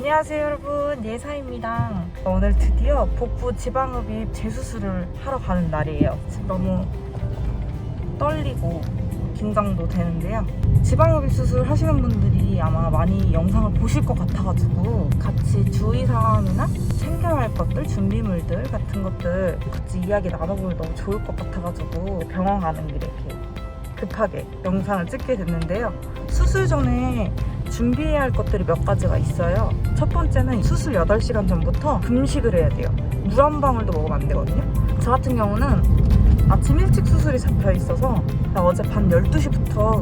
안녕하세요 여러분, 예사입니다. 오늘 드디어 복부 지방흡입 재수술을 하러 가는 날이에요. 지금 너무 떨리고 긴장도 되는데요. 지방흡입 수술 하시는 분들이 아마 많이 영상을 보실 것 같아가지고 같이 주의사항이나 챙겨야 할 것들, 준비물들 같은 것들 같이 이야기 나눠보면 너무 좋을 것 같아가지고 병원 가는 길에 이렇게 급하게 영상을 찍게 됐는데요. 수술 전에 준비해야 할 것들이 몇 가지가 있어요. 첫 번째는 수술 8시간 전부터 금식을 해야 돼요. 물 한 방울도 먹으면 안 되거든요. 저 같은 경우는 아침 일찍 수술이 잡혀 있어서 어제 밤 12시부터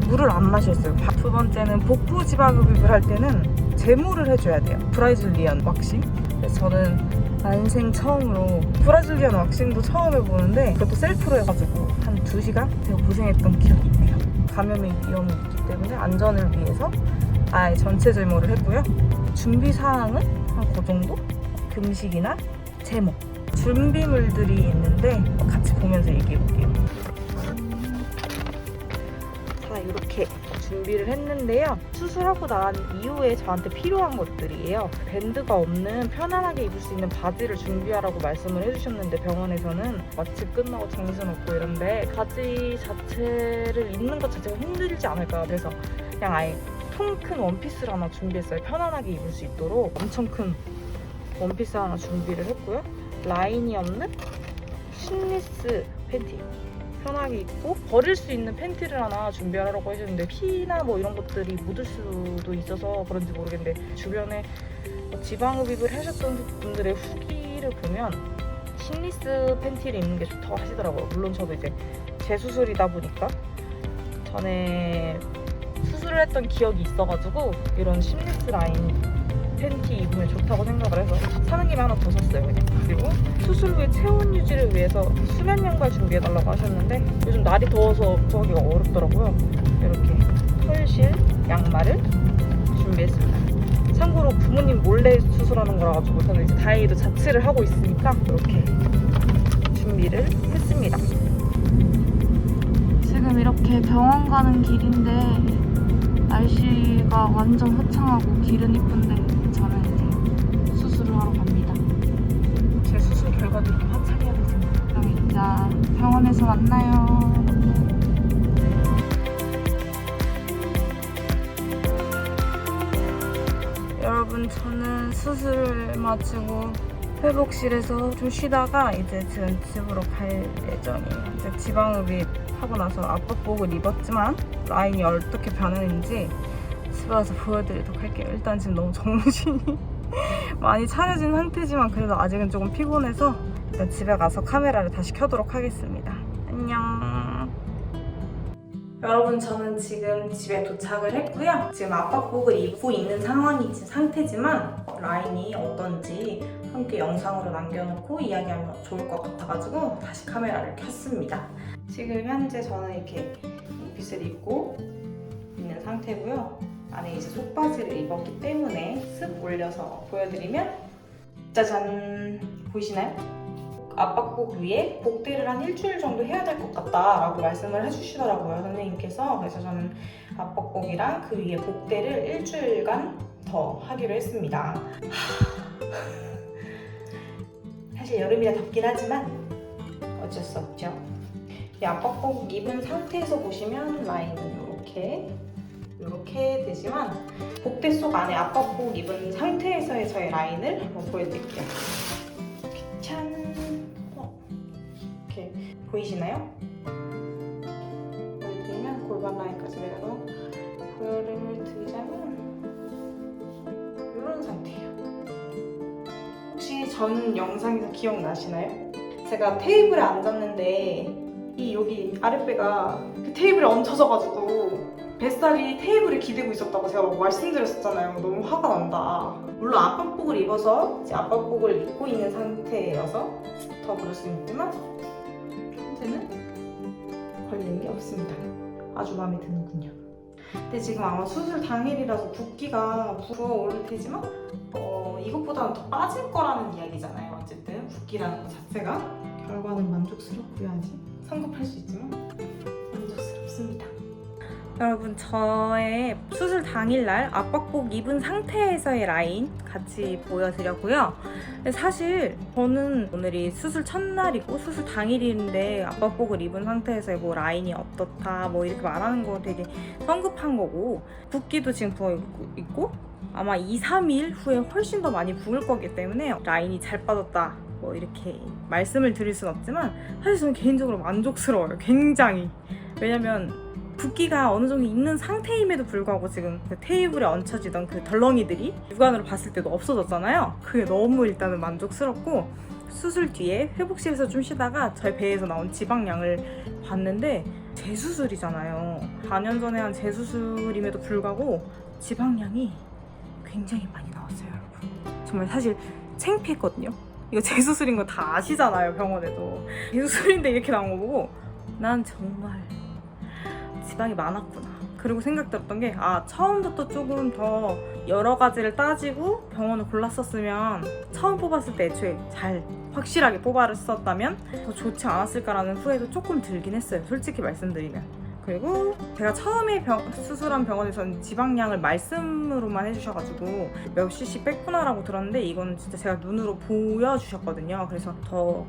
물을 안 마셨어요. 두 번째는 복부 지방흡입을 할 때는 제모를 해줘야 돼요. 브라질리언 왁싱. 그래서 저는 난생 처음으로 브라질리언 왁싱도 처음 해보는데 그것도 셀프로 해가지고 한 2시간 되게 고생했던 기억이 있네요. 감염의 위험이 있기 때문에 안전을 위해서 아예 전체 제모를 했고요. 준비 사항은 한 그 정도? 금식이나 제모. 준비물들이 있는데 같이 보면서 얘기해 볼게요. 자, 이렇게 준비를 했는데요. 수술하고 난 이후에 저한테 필요한 것들이에요. 밴드가 없는 편안하게 입을 수 있는 바지를 준비하라고 말씀을 해주셨는데 병원에서는 마취 끝나고 정신없고 이런데 바지 자체를 입는 것 자체가 힘들지 않을까. 그래서 그냥 아예 통 큰 원피스를 하나 준비했어요. 편안하게 입을 수 있도록 엄청 큰 원피스 하나 준비를 했고요. 라인이 없는 슬리스 팬티 편하게 입고 버릴 수 있는 팬티를 하나 준비하라고 해줬는데 피나 뭐 이런 것들이 묻을 수도 있어서 그런지 모르겠는데 주변에 지방흡입을 하셨던 분들의 후기를 보면 슬리스 팬티를 입는 게 좋다고 하시더라고요. 물론 저도 이제 재수술이다 보니까 전에 수술을 했던 기억이 있어가지고 이런 슬리스 라인 팬티 입으면 좋다고 생각을 해서 사는 김에 하나 더 샀어요 그냥. 그리고 수술 후에 체온 유지를 위해서 수면 양말 준비해달라고 하셨는데 요즘 날이 더워서 구하기가 어렵더라고요. 이렇게 털실 양말을 준비했습니다. 참고로 부모님 몰래 수술하는 거라 가지고 저는 이제 다행히도 자취를 하고 있으니까 이렇게 준비를 했습니다. 지금 이렇게 병원 가는 길인데 날씨가 완전 화창하고 길은 이쁜데 저는 이제 수술을 하러 갑니다. 제 수술 결과도 이렇게 화창해야 되잖아요. 그럼 이제 병원에서 만나요. 여러분, 저는 수술을 마치고 회복실에서 좀 쉬다가 이제 지금 집으로 갈 예정이에요. 이제 지방흡입 하고 나서 압박복을 입었지만 라인이 어떻게 변했는지 집에 와서 보여드리도록 할게요. 일단 지금 너무 정신이 많이 차려진 상태지만 그래도 아직은 조금 피곤해서 일단 집에 가서 카메라를 다시 켜도록 하겠습니다. 안녕. 여러분, 저는 지금 집에 도착을 했고요. 지금 압박복을 입고 있는 상태지만 라인이 어떤지 함께 영상으로 남겨놓고 이야기하면 좋을 것 같아가지고 다시 카메라를 켰습니다. 지금 현재 저는 이렇게 옷핏을 입고 있는 상태고요. 안에 이제 속바지를 입었기 때문에 쓱 올려서 보여드리면 짜잔! 보이시나요? 압박복 위에 복대를 한 일주일 정도 해야 될 것 같다라고 말씀을 해주시더라고요, 선생님께서. 그래서 저는 압박복이랑 그 위에 복대를 일주일간 더 하기로 했습니다. 사실 여름이라 덥긴 하지만 어쩔 수 없죠. 이 압박복 입은 상태에서 보시면 라인은 이렇게 되지만 복대 속 안에 압박복 입은 상태에서의 저의 라인을 한번 보여드릴게요. 짠! 이렇게 보이시나요? 보여드리면 골반 라인까지 내려서 보여를 드리자면 이런 상태예요. 혹시 전 영상에서 기억나시나요? 제가 테이블에 앉았는데 이 여기 아랫배가 그 테이블에 얹혀져가지고 뱃살이 테이블에 기대고 있었다고 제가 말씀드렸었잖아요. 너무 화가 난다. 물론 압박복을 입어서 이제 압박복을 입고 있는 상태여서 더 그럴 수 있지만 현재는 걸리는 게 없습니다. 아주 마음에 드는군요. 근데 지금 아마 수술 당일이라서 붓기가 부어오를 테지만 이것보다는 더 빠질 거라는 이야기잖아요. 어쨌든 붓기라는 것 자체가 결과는 만족스럽고요. 아직 성급할 수 있지만 만족스럽습니다. 여러분, 저의 수술 당일날 압박복 입은 상태에서의 라인 같이 보여드렸고요. 사실 저는 오늘이 수술 첫날이고 수술 당일인데 압박복을 입은 상태에서의 뭐 라인이 어떻다 뭐 이렇게 말하는 거 되게 성급한 거고, 붓기도 지금 부어있고 아마 2, 3일 후에 훨씬 더 많이 부을 거기 때문에 라인이 잘 빠졌다 뭐 이렇게 말씀을 드릴 순 없지만, 사실 저는 개인적으로 만족스러워요. 굉장히. 왜냐면 붓기가 어느 정도 있는 상태임에도 불구하고 지금 그 테이블에 얹혀지던 그 덜렁이들이 육안으로 봤을 때도 없어졌잖아요. 그게 너무 일단은 만족스럽고, 수술 뒤에 회복실에서 좀 쉬다가 저희 배에서 나온 지방량을 봤는데 재수술이잖아요. 4년 전에 한 재수술임에도 불구하고 지방량이 굉장히 많이 나왔어요, 여러분. 정말 사실 창피했거든요. 이거 재수술인 거 다 아시잖아요, 병원에도. 재수술인데 이렇게 나온 거 보고 난 정말 지방이 많았구나. 그리고 생각 들었던 게, 처음부터 조금 더 여러 가지를 따지고 병원을 골랐었으면, 처음 뽑았을 때 애초에 잘 확실하게 뽑았었다면 더 좋지 않았을까라는 후회도 조금 들긴 했어요, 솔직히 말씀드리면. 그리고 제가 처음에 수술한 병원에서는 지방량을 말씀으로만 해주셔가지고 몇 cc 뺐구나라고 들었는데, 이건 진짜 제가 눈으로 보여주셨거든요. 그래서 더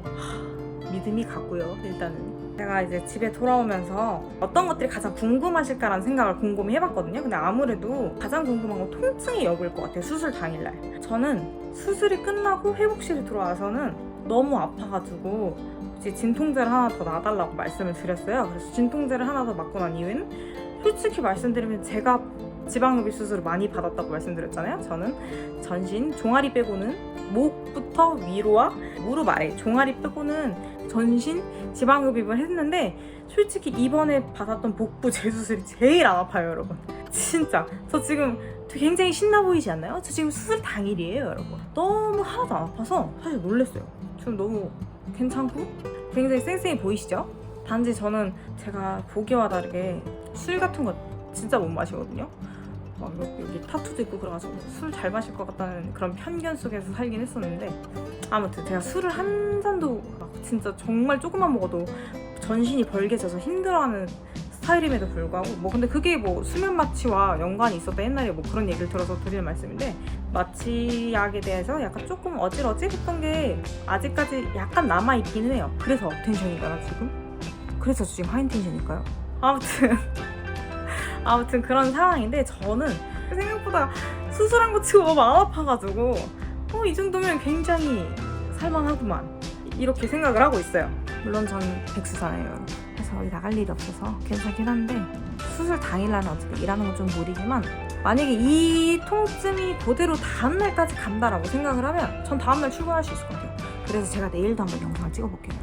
믿음이 가고요. 일단은 제가 이제 집에 돌아오면서 어떤 것들이 가장 궁금하실까라는 생각을 곰곰이 해봤거든요. 근데 아무래도 가장 궁금한 건 통증의 여부일 것 같아요, 수술 당일날. 저는 수술이 끝나고 회복실에 들어와서는 너무 아파가지고 이제 진통제를 하나 더 놔달라고 말씀을 드렸어요. 그래서 진통제를 하나 더 맞고 난 이후에는, 솔직히 말씀드리면 제가 지방흡입 수술을 많이 받았다고 말씀드렸잖아요. 저는 전신 종아리 빼고는, 목부터 위로와 무릎 아래 종아리 빼고는 전신 지방흡입을 했는데, 솔직히 이번에 받았던 복부 재수술이 제일 안 아파요, 여러분. 진짜 저 지금 굉장히 신나 보이지 않나요? 저 지금 수술 당일이에요, 여러분. 너무 하나도 안 아파서 사실 놀랐어요. 지금 너무 괜찮고 굉장히 쌩쌩해 보이시죠? 단지 저는 제가 보기와 다르게 술 같은 거 진짜 못 마시거든요. 막 여기 타투도 있고 그래가지고 술 잘 마실 것 같다는 그런 편견 속에서 살긴 했었는데, 아무튼 제가 술을 한 잔도 막 진짜 정말 조금만 먹어도 전신이 벌게져서 힘들어하는 스타일임에도 불구하고, 뭐 근데 그게 뭐 수면 마취와 연관이 있었다 옛날에 뭐 그런 얘기를 들어서 드릴 말씀인데, 마취약에 대해서 약간 조금 어질어질했던 게 아직까지 약간 남아있기는 해요. 그래서 텐션인가요 지금? 그래서 지금 하이 텐션일까요? 아무튼 그런 상황인데, 저는 생각보다 수술한 거 치고 너무 안 아파가지고 이 정도면 굉장히 살만하구만 이렇게 생각을 하고 있어요. 물론 전 백수잖아요. 그래서 어디 나갈 일이 없어서 괜찮긴 한데, 수술 당일날은 어차피 일하는 건 좀 무리지만, 만약에 이 통증이 그대로 다음날까지 간다라고 생각을 하면 전 다음날 출근할 수 있을 것 같아요. 그래서 제가 내일도 한번 영상을 찍어볼게요.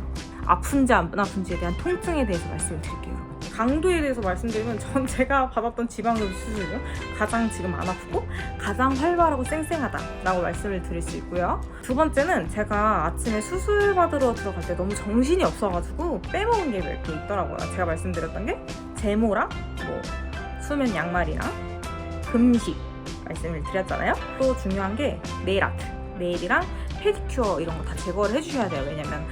아픈지 안 아픈지에 대한 통증에 대해서 말씀을 드릴게요. 강도에 대해서 말씀드리면, 전 제가 받았던 지방흡입 수술 중 가장 지금 안 아프고 가장 활발하고 쌩쌩하다라고 말씀을 드릴 수 있고요. 두 번째는, 제가 아침에 수술 받으러 들어갈 때 너무 정신이 없어가지고 빼먹은 게 몇 개 있더라고요. 제가 말씀드렸던 게 제모랑 뭐 수면 양말이랑 금식 말씀을 드렸잖아요. 또 중요한 게 네일 아트, 네일이랑 페디큐어 이런 거 다 제거를 해주셔야 돼요. 왜냐면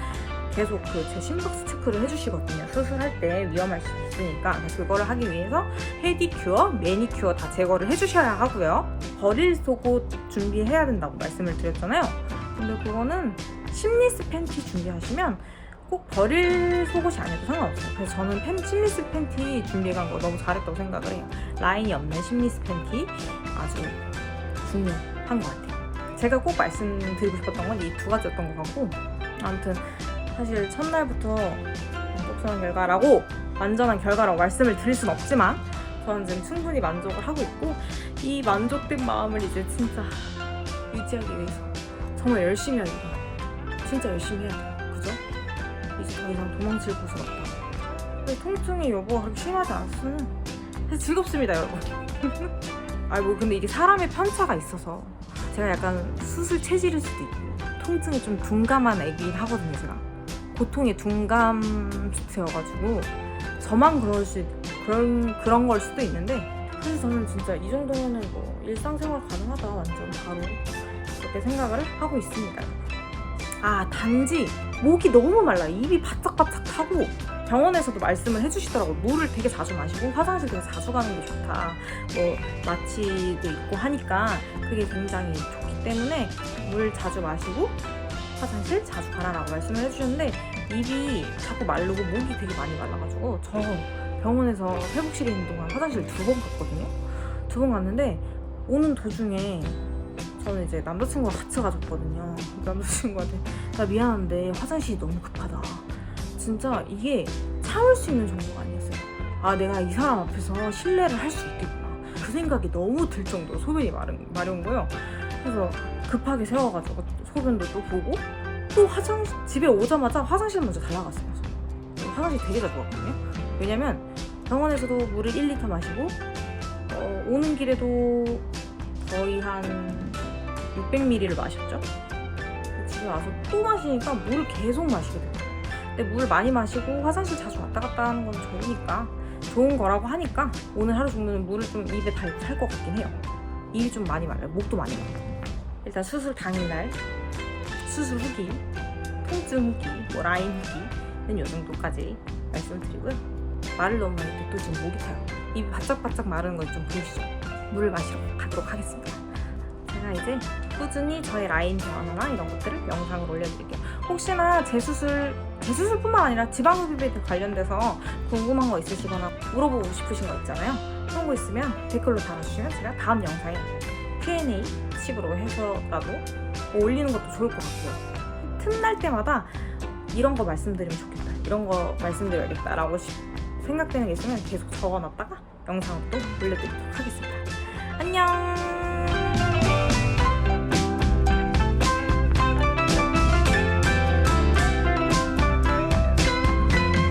계속 제 심박수 체크를 해주시거든요. 수술할 때 위험할 수 있으니까. 그거를 하기 위해서 페디큐어, 매니큐어 다 제거를 해주셔야 하고요. 버릴 속옷 준비해야 된다고 말씀을 드렸잖아요. 근데 그거는 심리스 팬티 준비하시면 꼭 버릴 속옷이 아니어도 상관없어요. 그래서 저는 심리스 팬티 준비해간 거 너무 잘했다고 생각을 해요. 라인이 없는 심리스 팬티 아주 중요한 것 같아요. 제가 꼭 말씀드리고 싶었던 건 이 두 가지였던 것 같고, 아무튼 사실 첫날부터 만족스러운 결과라고, 완전한 결과라고 말씀을 드릴 순 없지만 저는 지금 충분히 만족을 하고 있고, 이 만족된 마음을 이제 진짜 유지하기 위해서 정말 열심히 해야 돼요. 진짜 열심히 해야 돼요. 그죠? 이제 더 이상 도망칠 곳은 없다. 통증의 여부가 그렇게 심하지 않았으면 사실 즐겁습니다, 여러분. 뭐 근데 이게 사람의 편차가 있어서 제가 약간 수술 체질일 수도 있고, 통증에 좀 둔감한 애기긴 하거든요. 제가 고통에 둔감스여가지고 저만 그런 걸 수도 있는데, 사실 저는 진짜 이 정도면은 뭐 일상생활 가능하다, 완전 바로 그렇게 생각을 하고 있습니다. 단지 목이 너무 말라요. 입이 바짝바짝하고 병원에서도 말씀을 해주시더라고요. 물을 되게 자주 마시고 화장실 되게 자주 가는 게 좋다. 뭐 마취도 있고 하니까 그게 굉장히 좋기 때문에 물 자주 마시고 화장실 자주 가라라고 말씀을 해주셨는데 입이 자꾸 마르고 목이 되게 많이 말라가지고 저 병원에서 회복실에 있는 동안 화장실 2번 갔거든요. 2번 갔는데 오는 도중에 저는 이제 남자친구가 같이 가졌거든요. 남자친구한테 나 미안한데 화장실이 너무 급하다. 진짜 이게 참을 수 있는 정도가 아니었어요. 아, 내가 이 사람 앞에서 신뢰를 할 수 있겠구나. 그 생각이 너무 들 정도로 소변이 마려운 거예요. 그래서 급하게 세워가지고 소변도 또 보고 또 집에 오자마자 화장실 먼저 달려갔어요. 화장실 되게 자주 갔거든요. 왜냐면 병원에서도 물을 1리터 마시고 오는 길에도 거의 한 600ml를 마셨죠. 집에 와서 또 마시니까 물을 계속 마시게 돼요. 근데 물 많이 마시고 화장실 자주 왔다 갔다 하는 건 좋은 거라고 하니까 오늘 하루 정도는 물을 좀 입에 달고 살 것 같긴 해요. 입이 좀 많이 말라요. 목도 많이 말라요. 일단 수술 당일날 수술 후기, 통증 후기, 뭐 라인 후기는 이 정도까지 말씀드리고요. 말을 너무 많이 했는데 또 지금 목이 타요. 입이 바짝바짝 마르는 거 좀 보이시죠? 물을 마시러 가도록 하겠습니다. 제가 이제 꾸준히 저의 라인 변화나 이런 것들을 영상으로 올려드릴게요. 혹시나 제 수술뿐만 아니라 지방흡입에 관련돼서 궁금한 거 있으시거나 물어보고 싶으신 거 있잖아요. 그런 거 있으면 댓글로 달아주시면 제가 다음 영상에 Q&A 식으로 해서라도 올리는 것도 좋을 것 같고요. 틈날 때마다 이런 거 말씀드리면 좋겠다, 이런 거 말씀드려야겠다 라고 생각되는 게 있으면 계속 적어놨다가 영상으로 또 올려드리도록 하겠습니다. 안녕.